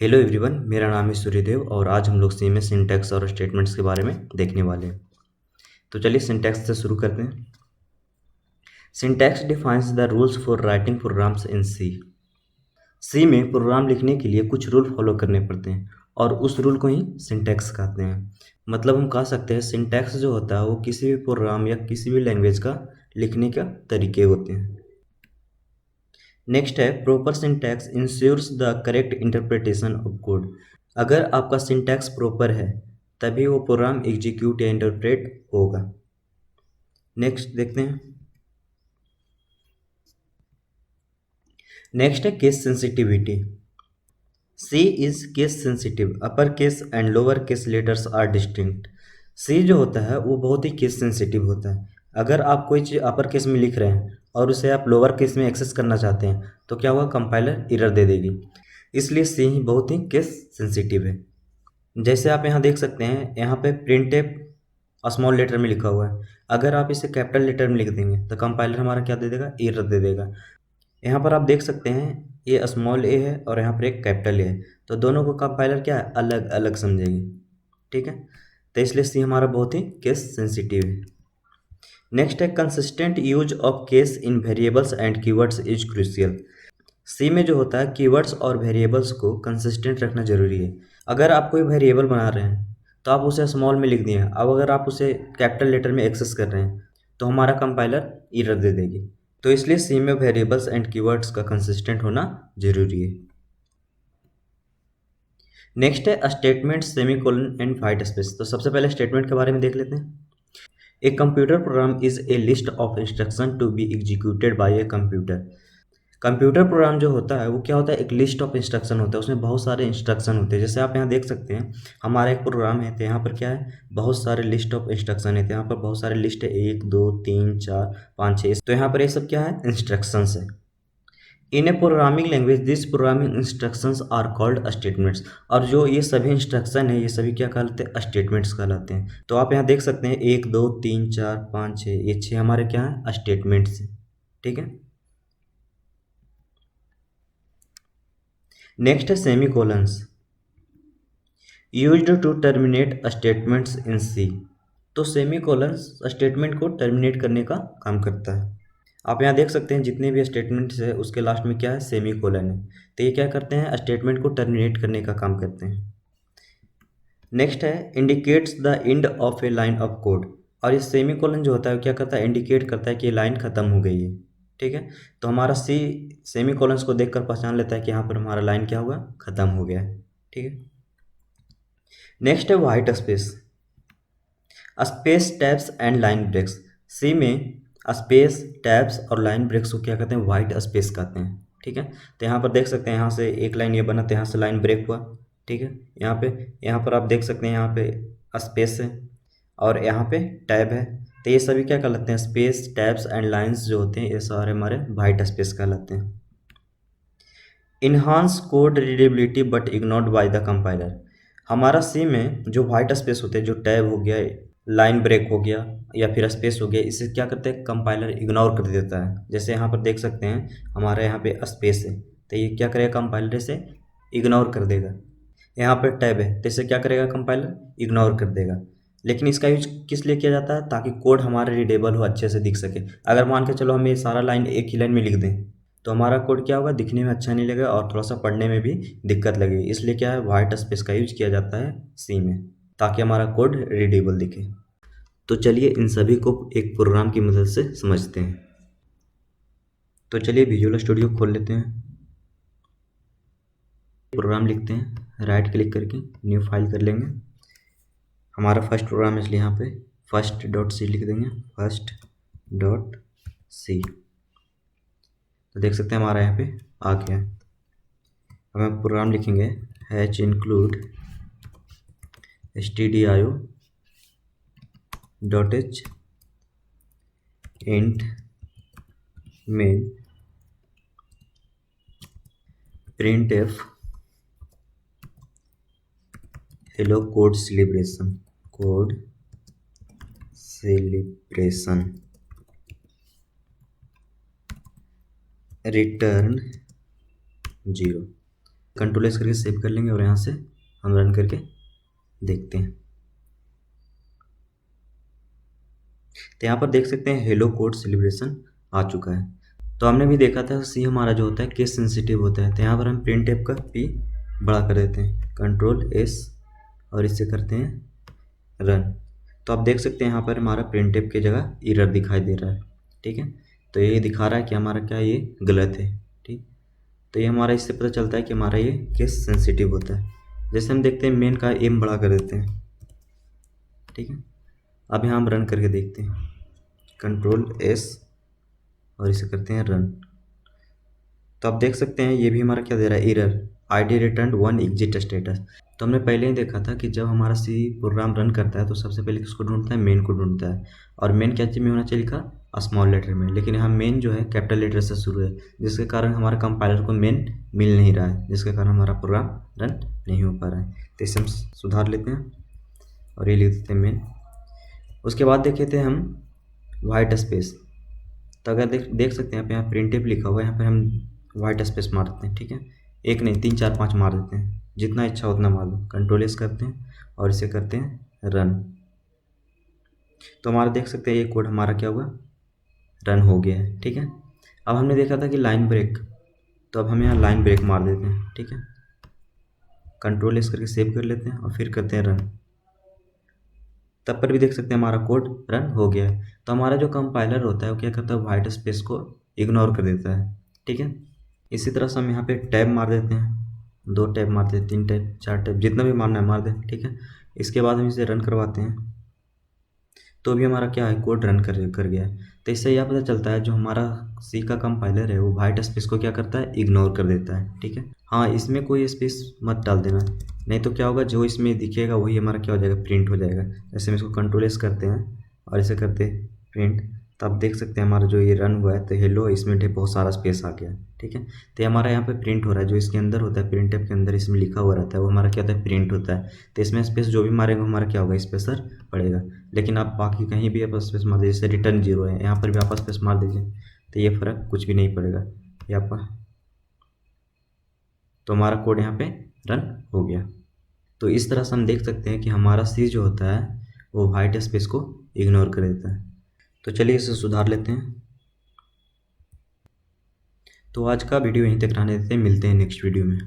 Hello everyone, मेरा नाम है सूर्यदेव और आज हम लोग सी में सिंटैक्स और स्टेटमेंट्स के बारे में देखने वाले हैं। तो चलिए सिंटैक्स से शुरू करते हैं। Syntax defines the rules for writing programs in C. C में प्रोग्राम लिखने के लिए कुछ रूल फॉलो करने पड़ते हैं और उस रूल को ही सिंटैक्स कहते हैं। मतलब हम कह सकते हैं सिंटैक्स जो होता है वो किसी भी प्रोग्राम या किसी भी लैंग्वेज का लिखने का तरीके होते हैं। नेक्स्ट है proper syntax ensures the correct interpretation of code. अगर आपका सिंटैक्स प्रॉपर है तभी वो प्रोग्राम एग्जीक्यूट या इंटरप्रेट होगा। नेक्स्ट देखते हैं। नेक्स्ट है case sensitivity. C is case sensitive. Upper case and lower case letters are distinct. C जो होता है वो बहुत ही केस सेंसिटिव होता है। अगर आप कोई चीज़ अपर केस में लिख रहे हैं और उसे आप लोअर केस में एक्सेस करना चाहते हैं तो क्या होगा, कंपाइलर एरर दे देगी। इसलिए सी ही बहुत ही केस सेंसिटिव है। जैसे आप यहाँ देख सकते हैं, यहाँ पे प्रिंट एफ स्मॉल लेटर में लिखा हुआ है। अगर आप इसे कैपिटल लेटर में लिख देंगे तो कंपाइलर हमारा क्या दे देगा, एरर दे देगा। यहाँ पर आप देख सकते हैं ये स्मॉल ए है और यहाँ पर एक कैपिटल ए है, तो दोनों को कंपाइलर क्या है, अलग अलग समझेगी। ठीक है, तो इसलिए सी हमारा बहुत ही केस सेंसिटिव है। नेक्स्ट है consistent use of case in variables and keywords is crucial. C में जो होता है कीवर्ड्स और वेरिएबल्स को कंसिस्टेंट रखना जरूरी है। अगर आप कोई वेरिएबल बना रहे हैं तो आप उसे स्मॉल में लिख दिए, अब अगर आप उसे कैपिटल लेटर में एक्सेस कर रहे हैं तो हमारा कंपाइलर एरर दे देगी। तो इसलिए सी में वेरिएबल्स एंड कीवर्ड्स का कंसिस्टेंट होना जरूरी है। नेक्स्ट है statement, semicolon and white space. तो सबसे पहले स्टेटमेंट के बारे में देख लेते हैं। A computer program is a list of instruction to be executed by a computer. Computer program जो होता है वो क्या होता है, एक लिस्ट ऑफ इंस्ट्रक्शन होता है, उसमें बहुत सारे इंस्ट्रक्शन होते हैं। जैसे आप यहाँ देख सकते हैं हमारा एक प्रोग्राम है, तो यहाँ पर क्या है, बहुत सारे लिस्ट ऑफ इंस्ट्रक्शन है। तो यहाँ पर बहुत सारे लिस्ट है, 1 2 3 4 5 6। तो यहाँ पर ये सब क्या है, इंस्ट्रक्शंस है। In a programming language this programming instructions are called statements. और जो ये सभी इंस्ट्रक्शन है ये सभी क्या कहलाते हैं, स्टेटमेंट्स कहलाते हैं। तो आप यहाँ देख सकते हैं 1 2 3 4 5 6, ये 6 हमारे क्या है, स्टेटमेंट्स हैं। ठीक है। नेक्स्ट है semicolons, used to terminate statements in C. तो सेमीकोलंस स्टेटमेंट को टर्मिनेट करने का काम करता है। आप यहाँ देख सकते हैं जितने भी स्टेटमेंट्स है उसके लास्ट में क्या है, सेमीकोलन है। तो ये क्या करते हैं, स्टेटमेंट को टर्मिनेट करने का काम करते हैं। नेक्स्ट है indicates the end of A line of code. और ये सेमीकोलन जो होता है क्या करता है, इंडिकेट करता है कि ये लाइन खत्म हो गई है। ठीक है, तो हमारा सी सेमीकोलंस को देखकर पहचान लेता है कि यहाँ पर हमारा लाइन क्या हुआ, खत्म हो गया है। ठीक है। नेक्स्ट है white space, space tabs and line breaks. C में स्पेस टैब्स और लाइन ब्रेक्स को क्या कहते हैं, वाइट स्पेस कहते हैं। ठीक है, तो यहाँ पर देख सकते हैं यहाँ से एक लाइन ये बना तो यहाँ से लाइन ब्रेक हुआ। ठीक है, यहाँ पर आप देख सकते हैं यहाँ पे स्पेस है और यहाँ पे टैब है। तो ये सभी क्या कहलाते हैं, स्पेस टैब्स एंड लाइन्स जो होते हैं ये सारे हमारे वाइट स्पेस कहलाते हैं। Enhance code readability but ignored by the compiler. हमारा सी में जो वाइट स्पेस होते हैं, जो टैब हो गया, लाइन ब्रेक हो गया या फिर स्पेस हो गया, इसे क्या करते हैं, कंपाइलर इग्नोर कर देता है। जैसे यहाँ पर देख सकते हैं हमारे यहाँ पे स्पेस है तो ये क्या करेगा, कंपाइलर इसे इग्नोर कर देगा। यहाँ पर टैब है तो इसे क्या करेगा, कंपाइलर इग्नोर कर देगा। लेकिन इसका यूज किस लिए किया जाता है, ताकि कोड हमारा रीडेबल हो, अच्छे से दिख सके। अगर मान के चलो हम ये सारा लाइन एक ही लाइन में लिख दें तो हमारा कोड क्या होगा, दिखने में अच्छा नहीं लगेगा और थोड़ा सा पढ़ने में भी दिक्कत लगेगी। इसलिए क्या है, वाइट स्पेस का यूज किया जाता है सी में, ताकि हमारा कोड रीडेबल दिखे। तो चलिए इन सभी को एक प्रोग्राम की मदद से समझते हैं। तो चलिए विजुअल स्टूडियो खोल लेते हैं, प्रोग्राम लिखते हैं, राइट क्लिक करके न्यू फाइल कर लेंगे। हमारा फर्स्ट प्रोग्राम है इसलिए यहाँ पे फर्स्ट डॉट सी लिख देंगे, फर्स्ट डॉट सी। तो देख सकते हैं हमारा यहाँ पे आ गया। अब हम प्रोग्राम लिखेंगे hatch include stdio dot H int main print F hello code celebration return 0। Control S करके सेव कर लेंगे और यहाँ से हम रन करके देखते हैं। तो यहाँ पर देख सकते हैं हेलो कोड सेलिब्रेशन आ चुका है। तो हमने भी देखा था सी हमारा जो होता है केस सेंसिटिव होता है। तो यहाँ पर हम प्रिंट टेप का पी बड़ा कर देते हैं, कंट्रोल एस, और इससे करते हैं रन। तो आप देख सकते हैं यहाँ पर हमारा प्रिंट टेप की जगह एरर दिखाई दे रहा है। ठीक है, तो ये दिखा रहा है कि हमारा क्या ये गलत है। ठीक, तो ये हमारा इससे पता चलता है कि हमारा ये केस सेंसिटिव होता है। जैसे हम देखते हैं मेन का एम बड़ा कर देते हैं। ठीक है, अब यहाँ हम रन करके देखते हैं, कंट्रोल एस और इसे करते हैं रन। तो आप देख सकते हैं ये भी हमारा क्या दे रहा है, error ID return 1 exit status. तो हमने पहले ही देखा था कि जब हमारा सी प्रोग्राम रन करता है तो सबसे पहले किसको ढूंढता है, मेन को ढूंढता है। और मेन क्या चीज़ में होना चाहिए लिखा, स्मॉल लेटर में, लेकिन यहाँ मेन जो है कैपिटल लेटर से शुरू है, जिसके कारण हमारे कंपाइलर को मेन मिल नहीं रहा है, जिसके कारण हमारा प्रोग्राम रन नहीं हो पा रहा है। तो इसे हम सुधार लेते हैं और ये लिख देते हैं मेन। उसके बाद देखे थे हम वाइट स्पेस। तो अगर देख सकते हैं यहाँ प्रिंट टेप लिखा हुआ है, यहाँ पर हम वाइट स्पेस मार देते हैं। ठीक है, एक नहीं 3 4 5 मार देते हैं, जितना इच्छा उतना मार दो। कंट्रोल एस करते हैं और इसे करते हैं रन। तो हमारा देख सकते हैं ये कोड हमारा क्या हुआ, रन हो गया है। ठीक है, अब हमने देखा था कि लाइन ब्रेक, तो अब हम यहाँ लाइन ब्रेक मार देते हैं। ठीक है, कंट्रोल एस करके सेव कर लेते हैं और फिर करते हैं रन। तब पर भी देख सकते हैं हमारा कोड रन हो गया है। तो हमारा जो कंपाइलर होता है वो क्या करता है, वाइट स्पेस को इग्नोर कर देता है। ठीक है, इसी तरह से हम यहाँ पे टैब मार देते हैं, 2 टैब मारते हैं, 3 टैब, 4 टैब, जितना भी मारना है मार दें। ठीक है, इसके बाद हम इसे रन करवाते हैं तो भी हमारा क्या है, कोड रन कर गया है। तो इससे यह पता चलता है जो हमारा सी का कंपाइलर है वो वाइट स्पेस को क्या करता है, इग्नोर कर देता है। ठीक है, हाँ इसमें कोई स्पेस मत डाल देना, नहीं तो क्या होगा, जो इसमें दिखेगा वही हमारा क्या हो जाएगा, प्रिंट हो जाएगा। जैसे हम इसको कंट्रोल एस करते हैं और इसे करते हैं प्रिंट, तो आप देख सकते हैं हमारा जो ये रन हुआ है तो हेलो इसमें बहुत सारा स्पेस आ गया। ठीक है, तो हमारा यहाँ पे प्रिंट हो रहा है, जो इसके अंदर होता है प्रिंट टेप के अंदर इसमें लिखा हुआ रहता है वो हमारा क्या होता है, प्रिंट होता है। तो इसमें स्पेस जो भी मारेंगे हमारा क्या होगा, इस पर असर पड़ेगा। लेकिन आप बाकी कहीं भी आप स्पेस मार दीजिए, जैसे रिटर्न 0 है, यहाँ पर भी आप स्पेस मार दीजिए तो ये फ़र्क कुछ भी नहीं पड़ेगा यहाँ पर। तो हमारा कोड यहाँ पे रन हो गया। तो इस तरह से हम देख सकते हैं कि हमारा सी जो होता है वो वाइट स्पेस को इग्नोर कर देता है। तो चलिए इसे सुधार लेते हैं। तो आज का वीडियो यहीं तक रहने देते हैं, मिलते हैं नेक्स्ट वीडियो में।